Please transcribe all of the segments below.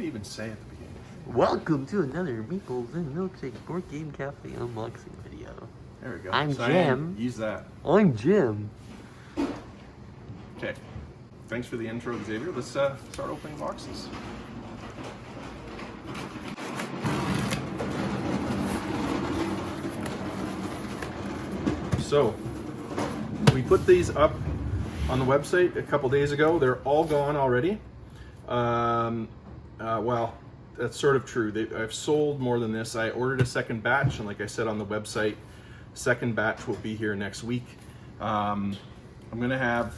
do you even say at the beginning? Welcome to another Meeples and Milkshake Board Game Cafe unboxing video. There we go. I'm Cyan, Jim. use that. I'm Jim. Okay. Thanks for the intro, Xavier. Let's start opening boxes. So, we put these up on the website a couple days ago. They're all gone already. Well, that's sort of true. I've sold more than this. I ordered a second batch, and like I said on the website, second batch will be here next week. I'm gonna have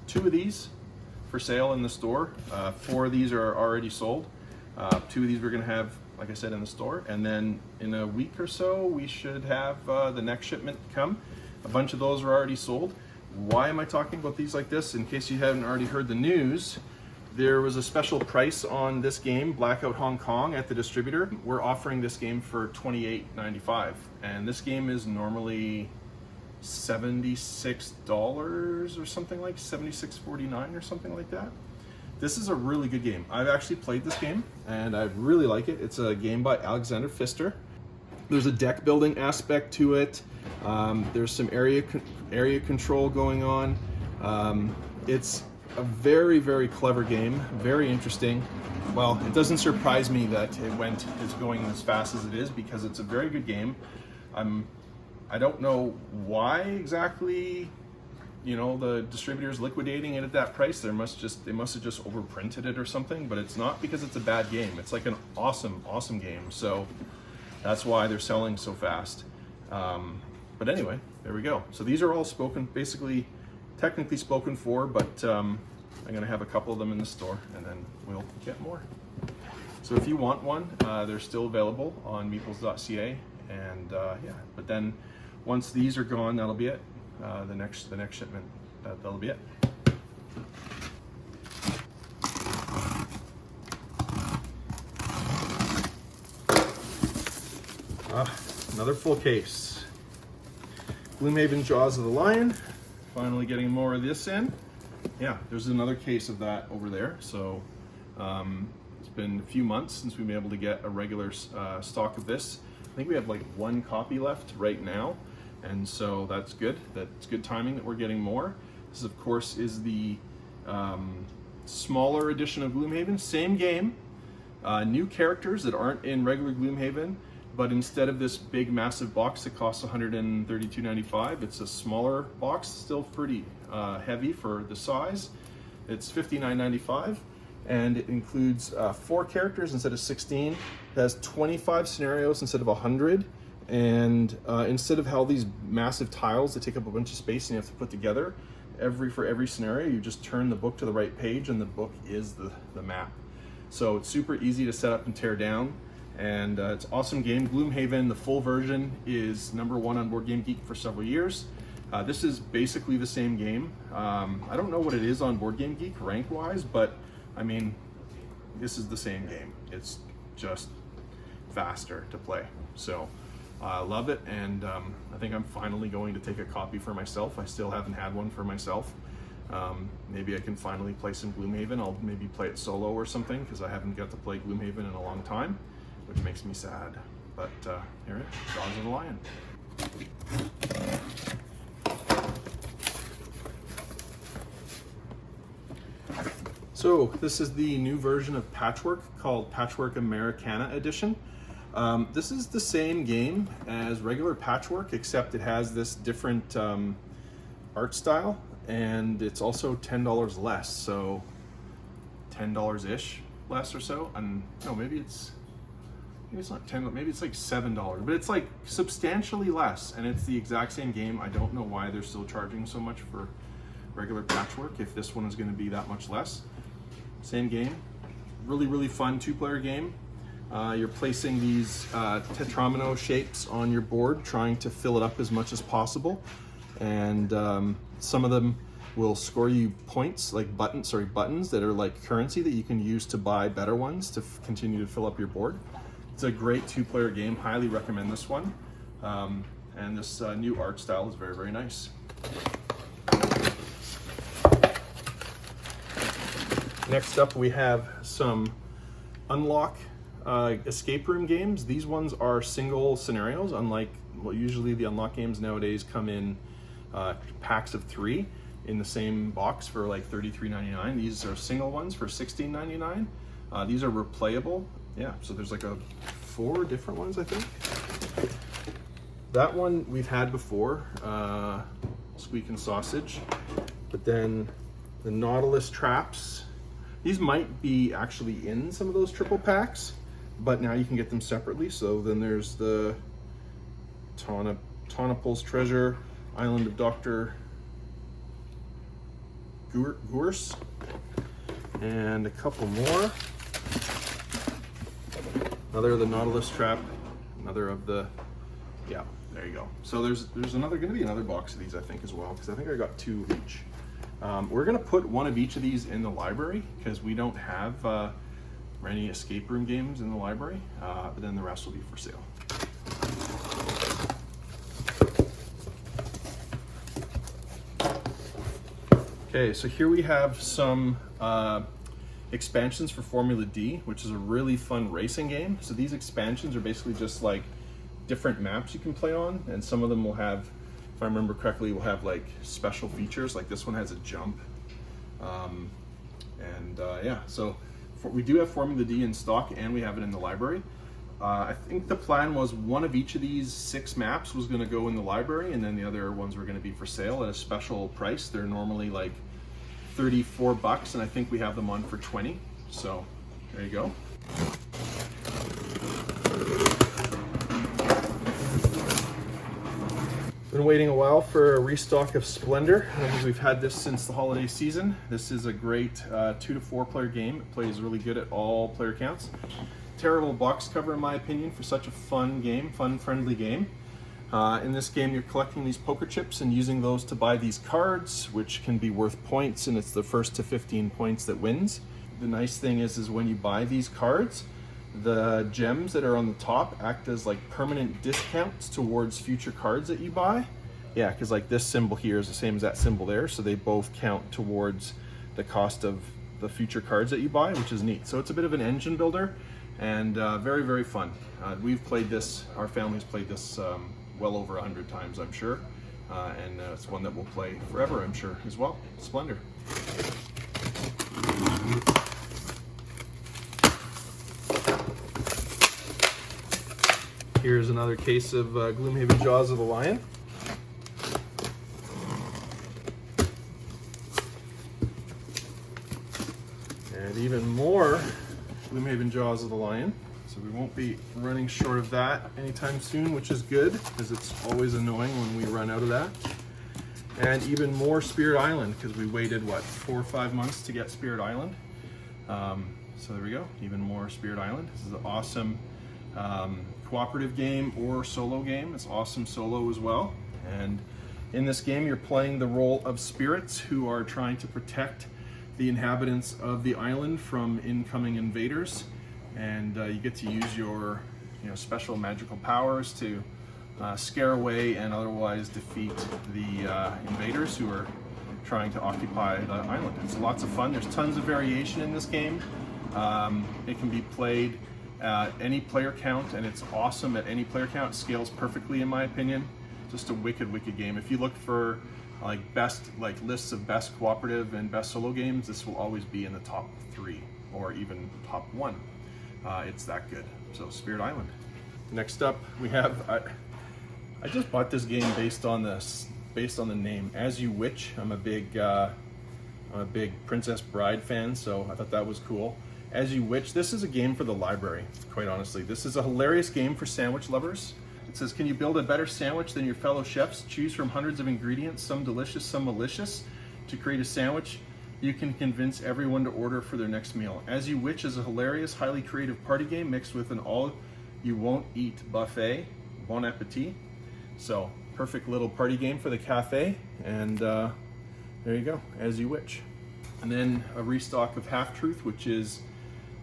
2 of these for sale in the store. 4 of these are already sold. 2 of these we're gonna have, like I said, in the store, and then in a week or so we should have the next shipment come. A bunch of those are already sold. Why am I talking about these like this? In case you haven't already heard the news, there was a special price on this game, Blackout Hong Kong, at the distributor. We're offering this game for $28.95, and this game is normally $76 or something, like $76.49 or something like that. This is a really good game. I've actually played this game and I really like it. It's a game by Alexander Pfister. There's a deck building aspect to it. There's some area control going on. It's a very, very clever game, very interesting. Well, it doesn't surprise me that it's going as fast as it is, because it's a very good game. I don't know why exactly, you know, the distributor's liquidating it at that price. They must have just overprinted it or something, but it's not because it's a bad game. It's like an awesome game. So that's why they're selling so fast. But anyway, there we go. So these are all technically spoken for, but I'm gonna have a couple of them in the store, and then we'll get more. So if you want one, they're still available on meeples.ca, and yeah. But then once these are gone, that'll be it. The next shipment, that'll be it. Another full case. Gloomhaven Jaws of the Lion. Finally getting more of this in. Yeah, there's another case of that over there. So it's been a few months since we've been able to get a regular stock of this. I think we have like 1 copy left right now, and so that's good. That's good timing that we're getting more. This, of course, is the smaller edition of Gloomhaven. Same game, new characters that aren't in regular Gloomhaven, but instead of this big massive box that costs $132.95, it's a smaller box, still pretty heavy for the size. It's $59.95, and it includes 4 characters instead of 16. It has 25 scenarios instead of 100, and instead of how these massive tiles that take up a bunch of space and you have to put together, for every scenario, you just turn the book to the right page and the book is the map. So it's super easy to set up and tear down. And it's an awesome game. Gloomhaven, the full version, is #1 on Board Game Geek for several years. This is basically the same game. I don't know what it is on Board Game Geek rank-wise, but I mean, this is the same game. It's just faster to play. So I love it, and I think I'm finally going to take a copy for myself. I still haven't had one for myself. Maybe I can finally play some Gloomhaven. I'll maybe play it solo or something, because I haven't got to play Gloomhaven in a long time, which makes me sad. But here it is, Jaws of the Lion. So this is the new version of Patchwork, called Patchwork Americana Edition. This is the same game as regular Patchwork, except it has this different art style, and it's also $10 less, so $10-ish less or so. And no, maybe it's not 10, maybe it's like $7, but it's like substantially less, and it's the exact same game. I don't know why they're still charging so much for regular Patchwork if this one is going to be that much less. Same game, really fun 2-player game. You're placing these tetromino shapes on your board, trying to fill it up as much as possible, and some of them will score you points, like buttons that are like currency that you can use to buy better ones to continue to fill up your board. It's a great 2-player game. Highly recommend this one. And this new art style is very nice. Next up, we have some unlock escape room games. These ones are single scenarios, unlike, well, usually the unlock games nowadays come in packs of 3 in the same box for like $33.99. These are single ones for $16.99. These are replayable. Yeah, so there's like 4 different ones, I think. That one we've had before, Squeek and Sausage. But then the Nautilus traps, these might be actually in some of those triple packs, but now you can get them separately. So then there's the Tonopol's Treasure, Island of Dr. Gourse, and a couple more. Another of the Nautilus trap, another of the, yeah, there you go. So there's going to be another box of these, I think, as well, because I think I got 2 of each. We're going to put one of each of these in the library because we don't have any escape room games in the library, but then the rest will be for sale. Okay, so here we have some expansions for Formula D, which is a really fun racing game. So these expansions are basically just like different maps you can play on, and some of them will have, if I remember correctly, will have like special features. Like this one has a jump, yeah. So we do have Formula D in stock, and we have it in the library. I think the plan was one of each of these 6 maps was going to go in the library, and then the other ones were going to be for sale at a special price. They're normally like $34, and I think we have them on for 20. So there you go. Been waiting a while for a restock of Splendor. We've had this since the holiday season. This is a great 2 to 4 player game. It plays really good at all player counts. Terrible box cover in my opinion for such a fun game, friendly game. In this game you're collecting these poker chips and using those to buy these cards, which can be worth points, and it's the first to 15 points that wins. The nice thing is when you buy these cards, the gems that are on the top act as like permanent discounts towards future cards that you buy. Yeah, because like this symbol here is the same as that symbol there, so they both count towards the cost of the future cards that you buy, which is neat. So it's a bit of an engine builder, and very, very fun. We've played this, our family's played this well over 100 times, I'm sure, and it's one that we'll play forever, I'm sure, as well. Splendor. Here's another case of Gloomhaven Jaws of the Lion. And even more Gloomhaven Jaws of the Lion. So we won't be running short of that anytime soon, which is good, because it's always annoying when we run out of that. And even more Spirit Island, because we waited, what, 4 or 5 months to get Spirit Island. So there we go, even more Spirit Island. This is an awesome cooperative game or solo game. It's awesome solo as well. And in this game, you're playing the role of spirits who are trying to protect the inhabitants of the island from incoming invaders. And you get to use your special magical powers to scare away and otherwise defeat the invaders who are trying to occupy the island. It's lots of fun. There's tons of variation in this game. It can be played at any player count, and it's awesome at any player count. It scales perfectly in my opinion. Just a wicked game. If you look for lists of best cooperative and best solo games, this will always be in the top 3 or even top 1. It's that good. So Spirit Island. Next up we have, I just bought this game based on the name, As You Wich. I'm a big Princess Bride fan, so I thought that was cool. As You Wich, this is a game for the library, quite honestly. This is a hilarious game for sandwich lovers. It says, can you build a better sandwich than your fellow chefs? Choose from hundreds of ingredients, some delicious, some malicious, to create a sandwich you can convince everyone to order for their next meal. As You Wich is a hilarious, highly creative party game mixed with an all-you-won't-eat buffet. Bon appetit. So, perfect little party game for the cafe, and there you go, As You Wich. And then a restock of Half Truth, which is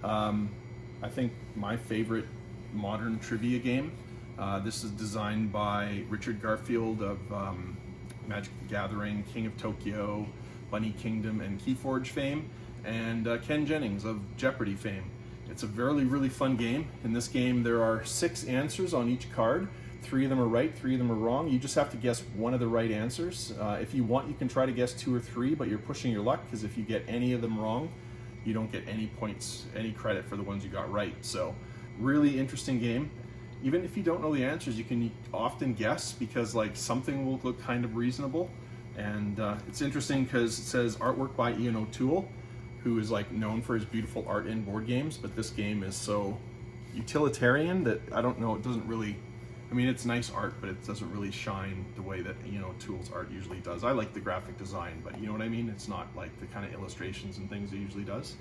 I think my favorite modern trivia game. This is designed by Richard Garfield of Magic the Gathering, King of Tokyo, Bunny Kingdom, and Keyforge fame, and Ken Jennings of Jeopardy fame. It's a really fun game. In this game, there are 6 answers on each card. 3 of them are right, 3 of them are wrong. You just have to guess one of the right answers. If you want, you can try to guess 2 or 3, but you're pushing your luck, because if you get any of them wrong, you don't get any points, any credit for the ones you got right. So, really interesting game. Even if you don't know the answers, you can often guess, because like something will look kind of reasonable. And it's interesting because it says artwork by Ian O'Toole, who is like known for his beautiful art in board games, but this game is so utilitarian that I don't know, it doesn't really, I mean, it's nice art, but it doesn't really shine the way that Ian O'Toole's art usually does. I like the graphic design, but you know what I mean? It's not like the kind of illustrations and things it usually does.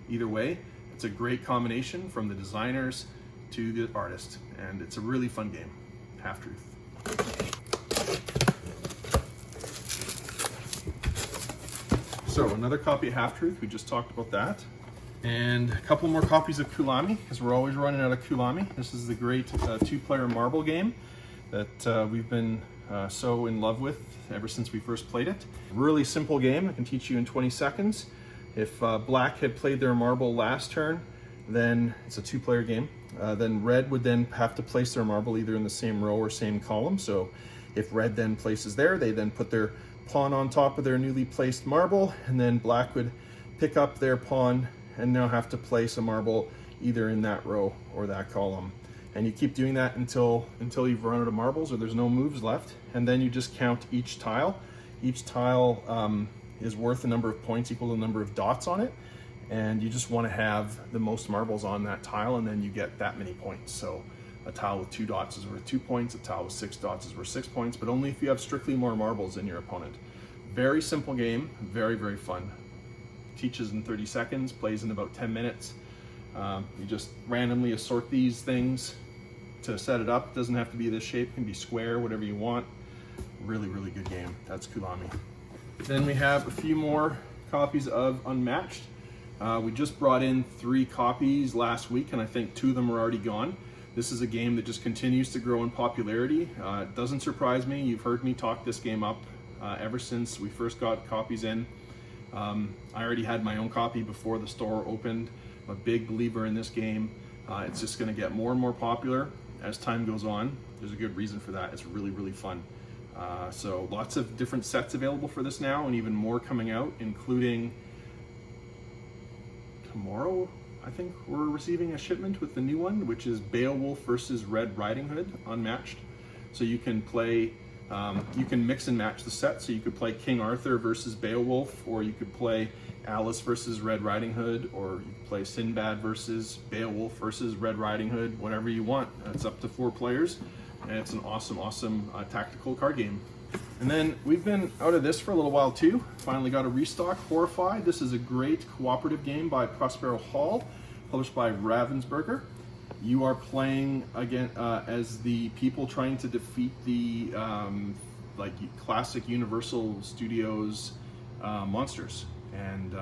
Either way, it's a great combination from the designers to the artist, and it's a really fun game. Half-Truth. So another copy of Half-Truth, we just talked about that. And a couple more copies of Kulami, because we're always running out of Kulami. This is the great 2-player marble game that we've been so in love with ever since we first played it. Really simple game, I can teach you in 20 seconds. If black had played their marble last turn, then it's a 2-player game. Then red would then have to place their marble either in the same row or same column. So if red then places there, they then put their pawn on top of their newly placed marble, and then black would pick up their pawn and now have to place a marble either in that row or that column. And you keep doing that until you've run out of marbles or there's no moves left, and then you just count each tile. Each tile is worth a number of points equal to the number of dots on it, and you just want to have the most marbles on that tile, and then you get that many points. So a tile with 2 dots is worth 2 points, a tile with 6 dots is worth 6 points, but only if you have strictly more marbles than your opponent. Very simple game, very fun. Teaches in 30 seconds, plays in about 10 minutes. You just randomly assort these things to set it up. It doesn't have to be this shape, it can be square, whatever you want. Really good game. That's Kulami. Then we have a few more copies of Unmatched. We just brought in 3 copies last week, and I think 2 of them are already gone. This is a game that just continues to grow in popularity. It doesn't surprise me. You've heard me talk this game up ever since we first got copies in. I already had my own copy before the store opened. I'm a big believer in this game. It's just going to get more and more popular as time goes on. There's a good reason for that. It's really fun. So lots of different sets available for this now, and even more coming out, including tomorrow. I think we're receiving a shipment with the new one, which is Beowulf versus Red Riding Hood Unmatched. So you can play, you can mix and match the set. So you could play King Arthur versus Beowulf, or you could play Alice versus Red Riding Hood, or you could play Sinbad versus Beowulf versus Red Riding Hood, whatever you want. It's up to 4 players, and it's an awesome tactical card game. And then we've been out of this for a little while too. Finally got a restock, Horrified. This is a great cooperative game by Prospero Hall, published by Ravensburger. You are playing again as the people trying to defeat the like classic Universal Studios monsters. And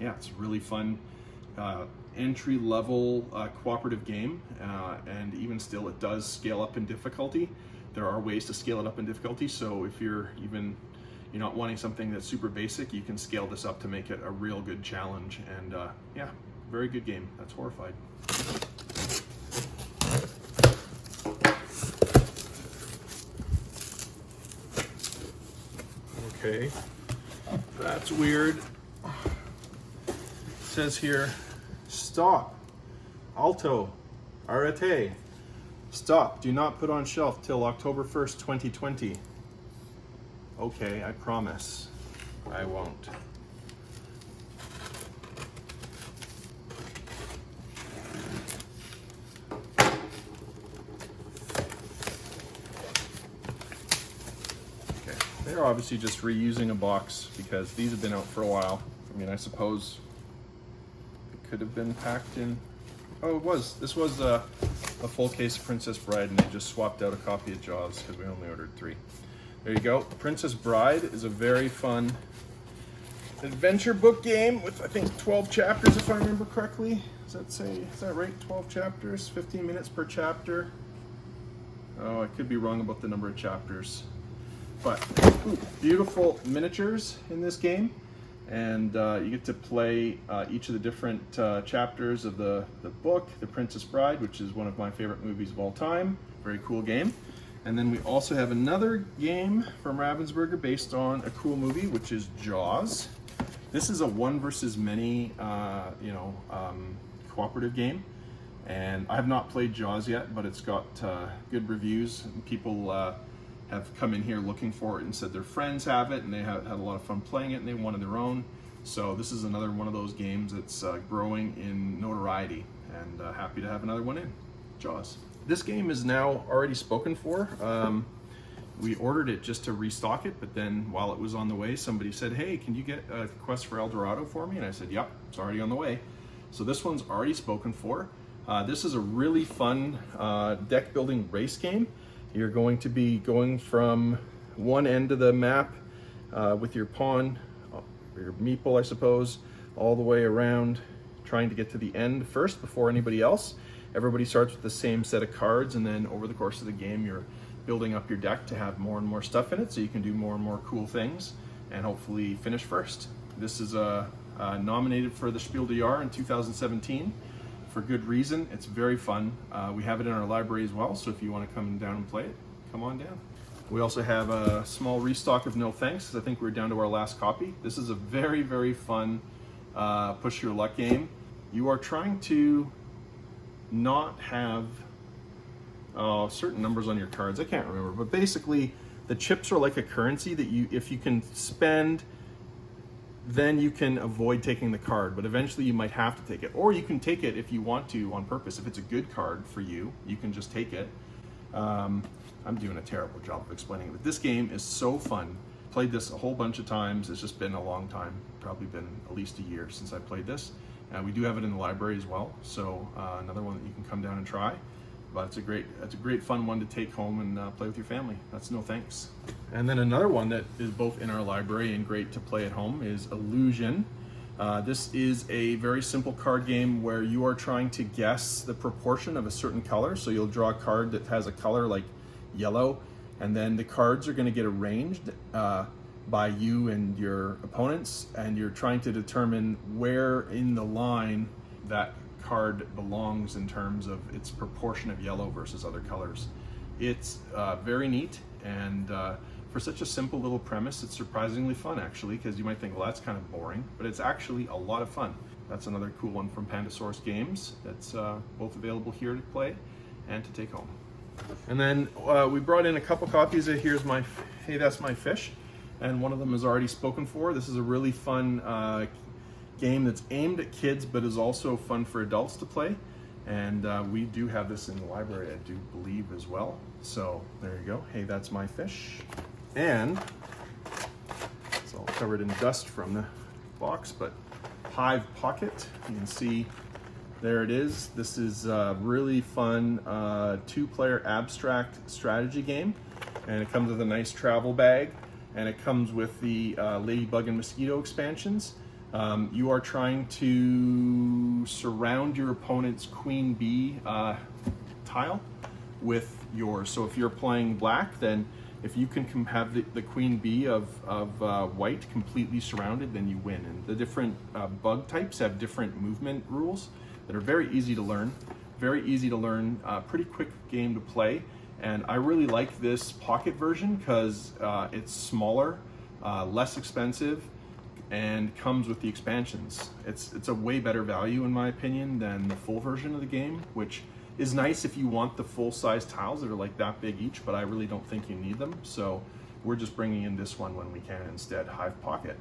yeah, it's a really fun entry-level cooperative game, and even still it does scale up in difficulty. There are ways to scale it up in difficulty, so if you're not wanting something that's super basic, you can scale this up to make it a real good challenge. And yeah, very good game. That's Horrified. Okay, that's weird. It says here, stop, alto, arrete. Stop, do not put on shelf till October 1st, 2020. Okay, I promise I won't. Okay, they're obviously just reusing a box because these have been out for a while. I mean, I suppose it could have been packed in. Oh, it was. This was a full case of Princess Bride, and they just swapped out a copy of Jaws because we only ordered 3. There you go. Princess Bride is a very fun adventure book game with, I think, 12 chapters, if I remember correctly. Is that right? 12 chapters, 15 minutes per chapter. Oh, I could be wrong about the number of chapters. But ooh, beautiful miniatures in this game. and you get to play each of the different chapters of the book, The Princess Bride, which is one of my favorite movies of all time. Very cool game. And then we also have another game from Ravensburger based on a cool movie, which is Jaws. This is a one versus many, cooperative game. And I have not played Jaws yet, but it's got good reviews. People have come in here looking for it and said their friends have it, and they have had a lot of fun playing it, and they wanted their own. So this is another one of those games that's growing in notoriety, and happy to have another one in, Jaws. This game is now already spoken for. We ordered it just to restock it, but then while it was on the way, somebody said, hey, can you get a quest for El Dorado for me? And I said, yep, it's already on the way. So this one's already spoken for. This is a really fun deck building race game. You're going to be going from one end of the map with your pawn, your meeple, I suppose, all the way around, trying to get to the end first before anybody else. Everybody starts with the same set of cards, and then over the course of the game, you're building up your deck to have more and more stuff in it, so you can do more and more cool things, and hopefully finish first. This is nominated for the Spiel des Jahres in 2017. For good reason. It's very fun. We have it in our library as well, so if you want to come down and play it, come on down. We also have a small restock of No Thanks, because I think we're down to our last copy. This is a very, very fun push your luck game. You are trying to not have certain numbers on your cards. I can't remember, but basically the chips are like a currency that if you can spend, then you can avoid taking the card, but eventually you might have to take it. Or you can take it if you want to on purpose. If it's a good card for you, you can just take it. I'm doing a terrible job of explaining it, but this game is so fun. Played this a whole bunch of times. It's just been a long time, probably been at least a year since I played this. We do have it in the library as well, so another one that you can come down and try. But it's a great fun one to take home and play with your family. That's No Thanks. And then another one that is both in our library and great to play at home is Illusion. This is a very simple card game where you are trying to guess the proportion of a certain color. So you'll draw a card that has a color like yellow, and then the cards are going to get arranged by you and your opponents, and you're trying to determine where in the line that card belongs in terms of its proportion of yellow versus other colors. It's very neat, and for such a simple little premise, it's surprisingly fun actually, because you might think, well, that's kind of boring, but it's actually a lot of fun. That's another cool one from Pandasaurus Games that's both available here to play and to take home. And then we brought in a couple copies of Hey, That's My Fish, and one of them is already spoken for. This is a really fun game that's aimed at kids, but is also fun for adults to play. And we do have this in the library, I do believe, as well. So there you go. Hey, That's My Fish. And it's all covered in dust from the box, but Hive Pocket, you can see there it is. This is a really fun two-player abstract strategy game, and it comes with a nice travel bag, and it comes with the Ladybug and Mosquito expansions. You are trying to surround your opponent's Queen Bee tile with yours. So if you're playing black, then if you can have the Queen Bee of white completely surrounded, then you win. And the different bug types have different movement rules that are very easy to learn. Pretty quick game to play. And I really like this pocket version because it's smaller, less expensive, and comes with the expansions. It's a way better value in my opinion than the full version of the game, which is nice if you want the full-size tiles that are like that big each, but I really don't think you need them. So we're just bringing in this one when we can instead, Hive Pocket.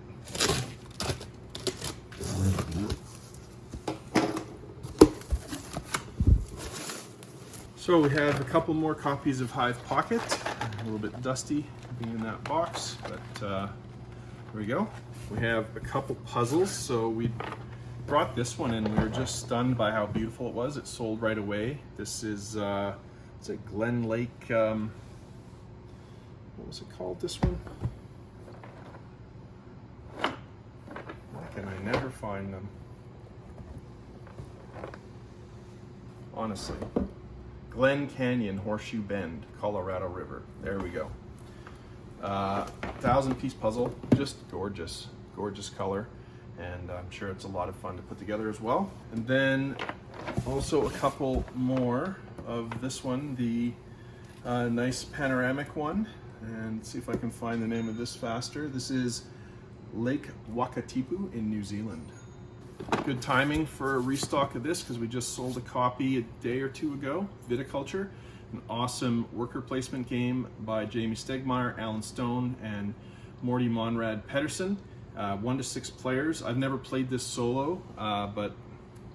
So we have a couple more copies of Hive Pocket, a little bit dusty being in that box, but there we go. We have a couple puzzles. So we brought this one in, we were just stunned by how beautiful it was. It sold right away. This is it's a Glen Lake, what was it called, this one? Why can I never find them? Honestly. Glen Canyon, Horseshoe Bend, Colorado River. There we go. 1,000-piece puzzle, just gorgeous, gorgeous color. and I'm sure it's a lot of fun to put together as well. And then also a couple more of this one, the nice panoramic one, and see if I can find the name of this faster. This is Lake Wakatipu in New Zealand. Good timing for a restock of this because we just sold a copy a day or two ago. Viticulture, an awesome worker placement game by Jamie Stegmaier, Alan Stone, and Morty Monrad Pedersen. 1 to 6 players. I've never played this solo, but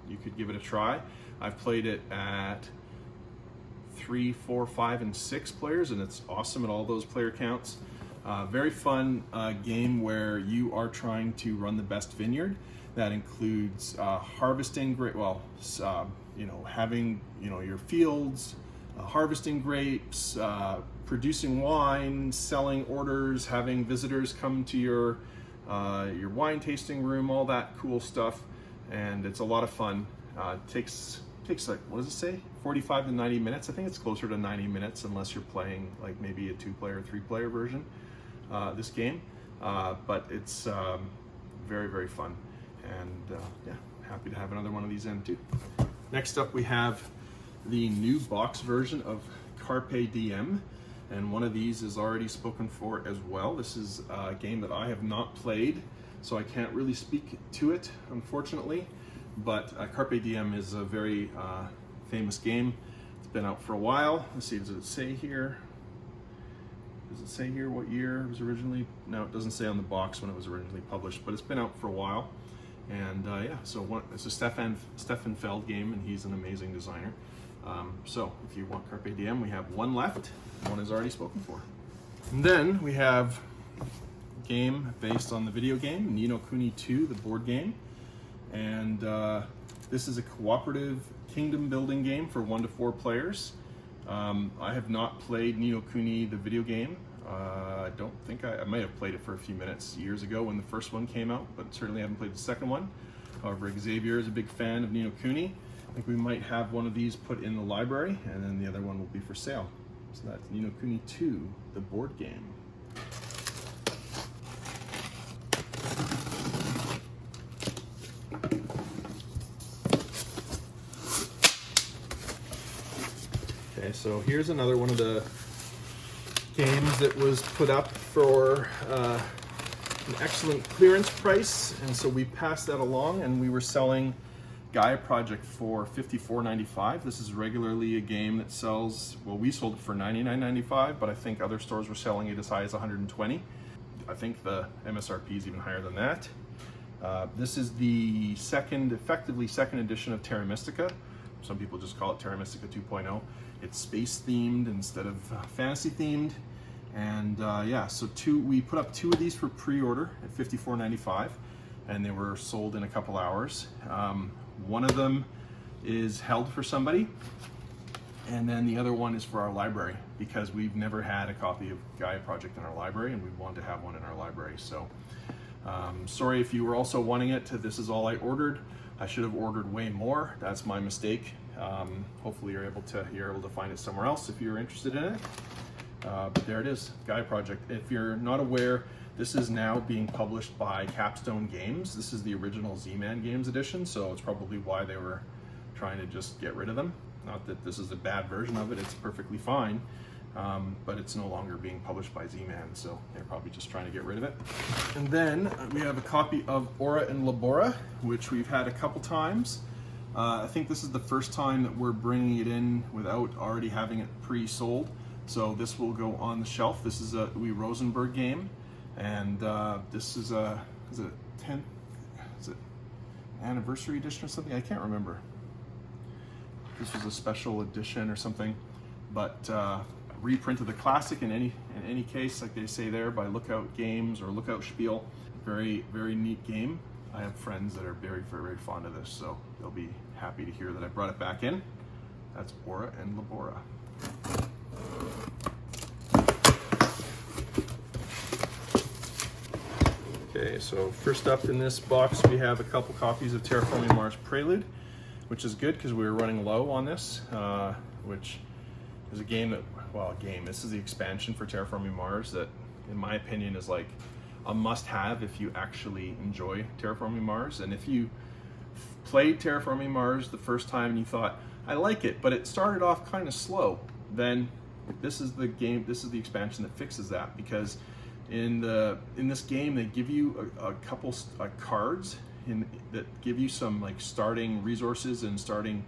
you could give it a try. I've played it at 3, 4, 5, and 6 players, and it's awesome at all those player counts. Very fun game where you are trying to run the best vineyard. That includes harvesting having your fields, harvesting grapes, producing wine, selling orders, having visitors come to your wine tasting room, all that cool stuff, and it's a lot of fun. Takes like, what does it say? 45 to 90 minutes. I think it's closer to 90 minutes unless you're playing like maybe a 2-player, 3-player version. This game, but it's very, very fun, and yeah, happy to have another one of these in too. Next up we have the new box version of Carpe Diem, and one of these is already spoken for as well. This is a game that I have not played, so I can't really speak to it, unfortunately, but Carpe Diem is a very famous game. It's been out for a while. Let's see, does it say here? Does it say here what year it was originally? No, it doesn't say on the box when it was originally published, but it's been out for a while. And yeah, so it's a Stefan Feld game, and he's an amazing designer. So if you want Carpe Diem, we have 1 left. 1 is already spoken for. And then we have a game based on the video game, No Kuni II, the board game. And this is a cooperative kingdom building game for 1 to 4 players. I have not played Ni no Kuni, the video game. I don't think I might have played it for a few minutes years ago when the first one came out, but certainly haven't played the second one. However, Xavier is a big fan of Ni no Kuni. I think we might have one of these put in the library, and then the other one will be for sale. So that's Ni no Kuni II, the board game. Okay, so here's another one of the games that was put up for an excellent clearance price, and so we passed that along, and we were selling GAIA Project for $54.95. This is regularly a game that sells, well, we sold it for $99.95, but I think other stores were selling it as high as $120. I think the MSRP is even higher than that. This is the effectively second edition of Terra Mystica. Some people just call it Terra Mystica 2.0. It's space themed instead of fantasy themed. And yeah, so we put up 2 of these for pre-order at $54.95, and they were sold in a couple hours. One of them is held for somebody, and then the other one is for our library, because we've never had a copy of GAIA Project in our library, and we wanted to have one in our library. So sorry if you were also wanting it. This is all I ordered. I should have ordered way more. That's my mistake. Hopefully you're able to find it somewhere else if you're interested in it. But there it is, GAIA Project. If you're not aware, this is now being published by Capstone Games. This is the original Z-Man Games edition, so it's probably why they were trying to just get rid of them. Not that this is a bad version of it, it's perfectly fine, but it's no longer being published by Z-Man, so they're probably just trying to get rid of it. And then we have a copy of Ora Labora, which we've had a couple times. I think this is the first time that we're bringing it in without already having it pre-sold. So this will go on the shelf. This is a Louis Rosenberg game, and this is a 10th, is it anniversary edition or something? I can't remember. This was a special edition or something, but reprint of the classic in any case, like they say there, by Lookout Games or Lookout Spiel. Very, very neat game. I have friends that are very, very, very fond of this, so they'll be happy to hear that I brought it back in. That's Ora Labora. Okay, so first up in this box we have a couple copies of Terraforming Mars Prelude, which is good because we were running low on this, which is a game that, this is the expansion for Terraforming Mars that, in my opinion, is like a must-have if you actually enjoy Terraforming Mars. And if you played Terraforming Mars the first time and you thought, I like it, but it started off kind of slow, then this is the game, this is the expansion that fixes that. Because in this game, they give you a couple cards that give you some like starting resources and starting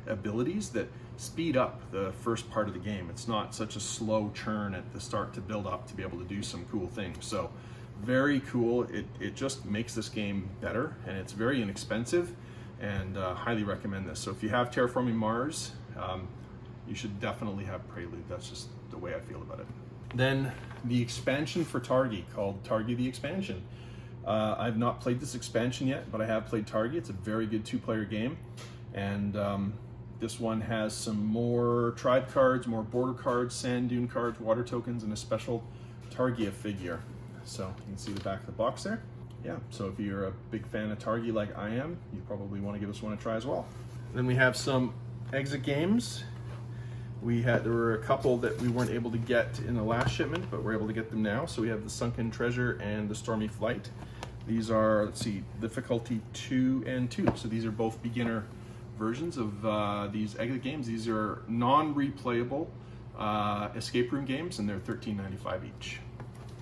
abilities that speed up the first part of the game. It's not such a slow churn at the start to build up to be able to do some cool things. So very cool. It just makes this game better, and it's very inexpensive, and highly recommend this. So if you have Terraforming Mars, you should definitely have Prelude. That's just the way I feel about it. Then the expansion for Targi, called Targi the Expansion. I've not played this expansion yet, but I have played Targi. It's a very good 2-player game, and this one has some more tribe cards, more border cards, sand dune cards, water tokens, and a special Targia figure. So you can see the back of the box there. Yeah, so if you're a big fan of Targi like I am, you probably want to give this one a try as well. Then we have some exit games. There were a couple that we weren't able to get in the last shipment, but we're able to get them now. So we have the Sunken Treasure and the Stormy Flight. These are, let's see, difficulty 2 and 2. So these are both beginner versions of these exit games. These are non-replayable escape room games, and they're $13.95 each.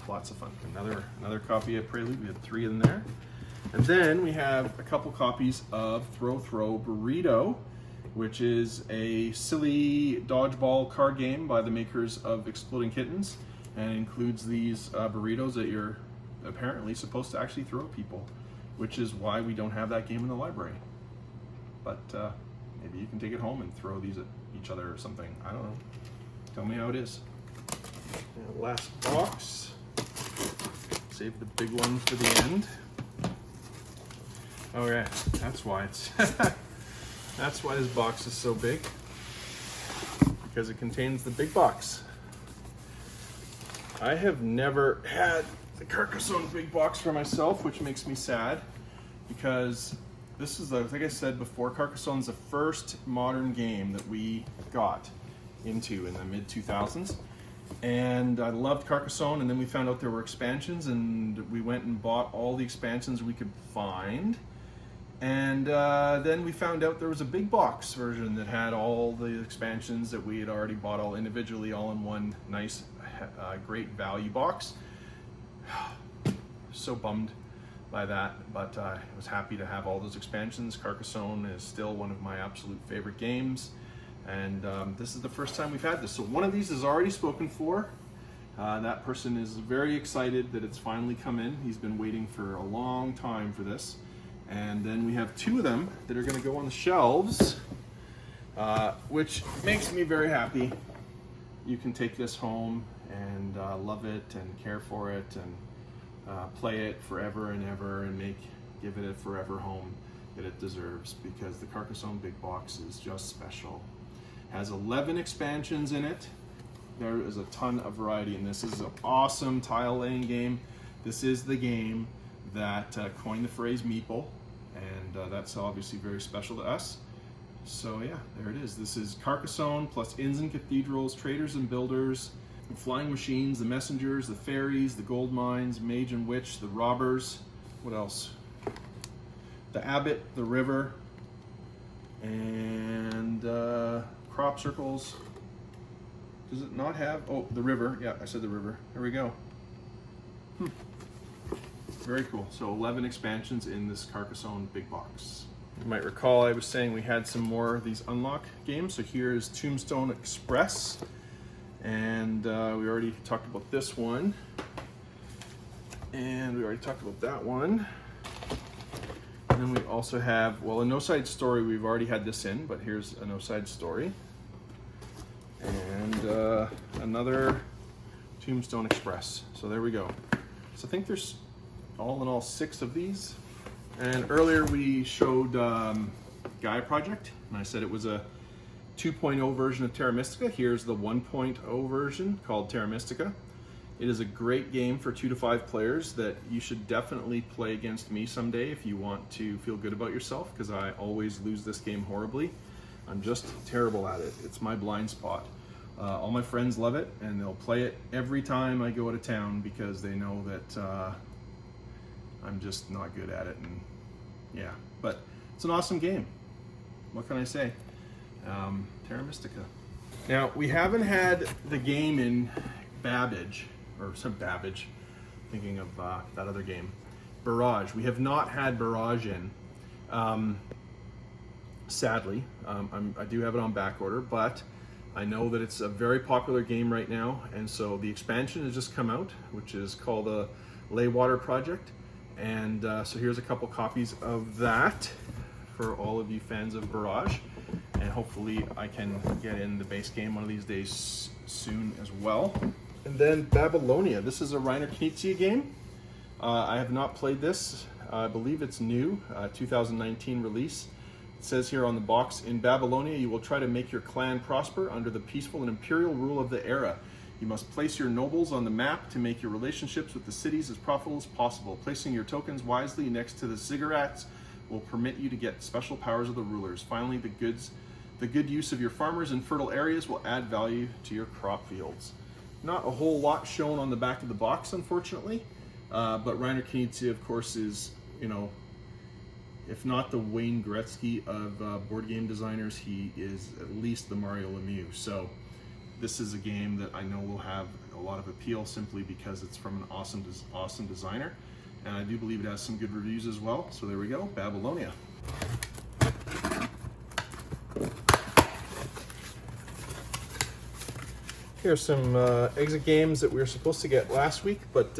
Lots of fun. Another copy of Prelude. We had 3 in there. And then we have a couple copies of Throw Burrito, which is a silly dodgeball card game by the makers of Exploding Kittens, and includes these burritos that you're apparently supposed to actually throw at people, which is why we don't have that game in the library. But maybe you can take it home and throw these at each other or something. I don't know. Tell me how it is. And last box. Save the big one for the end. Oh yeah, that's why it's that's why this box is so big, because it contains the big box. I have never had the Carcassonne big box for myself, which makes me sad, because this is, like I said before, Carcassonne's the first modern game that we got into in the mid-2000s. And I loved Carcassonne, and then we found out there were expansions, and we went and bought all the expansions we could find. And then we found out there was a big box version that had all the expansions that we had already bought all individually, all in one nice, great value box. So bummed by that, but I was happy to have all those expansions. Carcassonne is still one of my absolute favorite games. And this is the first time we've had this. So one of these is already spoken for. That person is very excited that it's finally come in. He's been waiting for a long time for this. And then we have 2 of them that are going to go on the shelves, which makes me very happy. You can take this home and love it and care for it and play it forever and ever, and give it a forever home that it deserves, because the Carcassonne big box is just special. Has 11 expansions in it. There is a ton of variety in this. This is an awesome tile laying game. This is the game that coined the phrase meeple, and that's obviously very special to us. So yeah, there it is. This is Carcassonne plus Inns and Cathedrals, Traders and Builders, the Flying Machines, the Messengers, the Fairies, the Gold Mines, Mage and Witch, the Robbers. What else? The Abbot, the River, and Crop Circles. Does it not have? Oh, the River. Yeah, I said the River. There we go. Very cool. So 11 expansions in this Carcassonne big box. You might recall I was saying we had some more of these unlock games. So here's Tombstone Express. And we already talked about this one. And we already talked about that one. And then we also have, well, a No Side Story. We've already had this in, but here's a No Side Story. And another Tombstone Express. So there we go. So I think there's all in all 6 of these. And earlier we showed GAIA Project, and I said it was a 2.0 version of Terra Mystica. Here's the 1.0 version called Terra Mystica. It is a great game for 2 to 5 players that you should definitely play against me someday if you want to feel good about yourself, because I always lose this game horribly. I'm just terrible at it. It's my blind spot. All my friends love it, and they'll play it every time I go out of town, because they know that I'm just not good at it, and yeah, but it's an awesome game. What can I say? Terra Mystica. Now, we haven't had the game in Babbage, or some Babbage, thinking of that other game, Barrage. We have not had Barrage in, sadly. I do have it on back order, but I know that it's a very popular game right now, and so the expansion has just come out, which is called the Leeghwater Project, and so here's a couple copies of that for all of you fans of Barrage, and hopefully I can get in the base game one of these days soon as well. And then Babylonia. This is a Reiner Knizia game. I have not played this. I believe it's new, 2019 release. It says here on the box, in Babylonia, you will try to make your clan prosper under the peaceful and imperial rule of the era. You must place your nobles on the map to make your relationships with the cities as profitable as possible. Placing your tokens wisely next to the ziggurats will permit you to get special powers of the rulers. Finally, the good use of your farmers in fertile areas will add value to your crop fields. Not a whole lot shown on the back of the box, unfortunately, but Reiner Knizia, of course, is, you know, if not the Wayne Gretzky of board game designers, he is at least the Mario Lemieux. So this is a game that I know will have a lot of appeal simply because it's from an awesome designer, and I do believe it has some good reviews as well. So there we go, Babylonia. Here's some exit games that we were supposed to get last week, but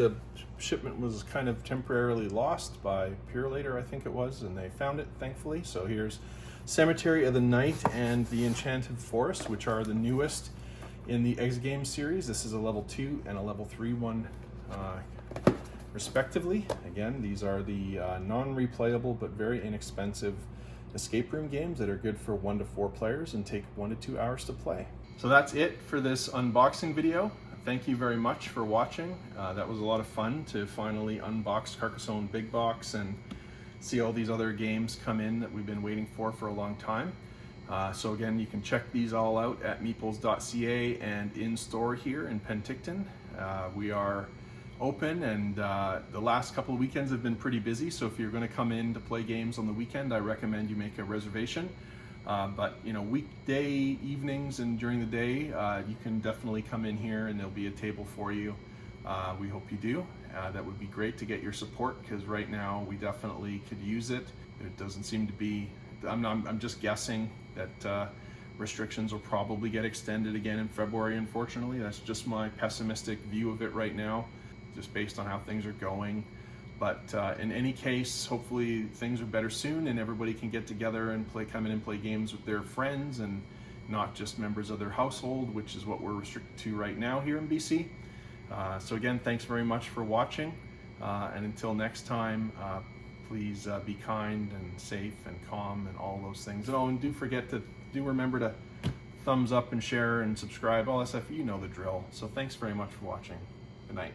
shipment was kind of temporarily lost by Purelator, I think it was, and they found it, thankfully. So here's Cemetery of the Night and the Enchanted Forest, which are the newest in the exit game series. This is a level 2 and a level 3 one, respectively. Again, these are the non-replayable but very inexpensive escape room games that are good for 1 to 4 players and take 1 to 2 hours to play. So that's it for this unboxing video. Thank you very much for watching. That was a lot of fun to finally unbox Carcassonne Big Box and see all these other games come in that we've been waiting for a long time. So again, you can check these all out at meeples.ca and in store here in Penticton. We are open, and the last couple of weekends have been pretty busy, so if you're going to come in to play games on the weekend, I recommend you make a reservation. But you know, weekday evenings and during the day, you can definitely come in here and there'll be a table for you. We hope you do. That would be great to get your support, because right now we definitely could use it. It doesn't seem to be, I'm just guessing that restrictions will probably get extended again in February, unfortunately. That's just my pessimistic view of it right now, just based on how things are going. But in any case, hopefully things are better soon and everybody can get together and come in and play games with their friends and not just members of their household, which is what we're restricted to right now here in BC. So again, thanks very much for watching. And until next time, please be kind and safe and calm and all those things. Oh, and do remember to thumbs up and share and subscribe, all that stuff. You know the drill. So thanks very much for watching. Good night.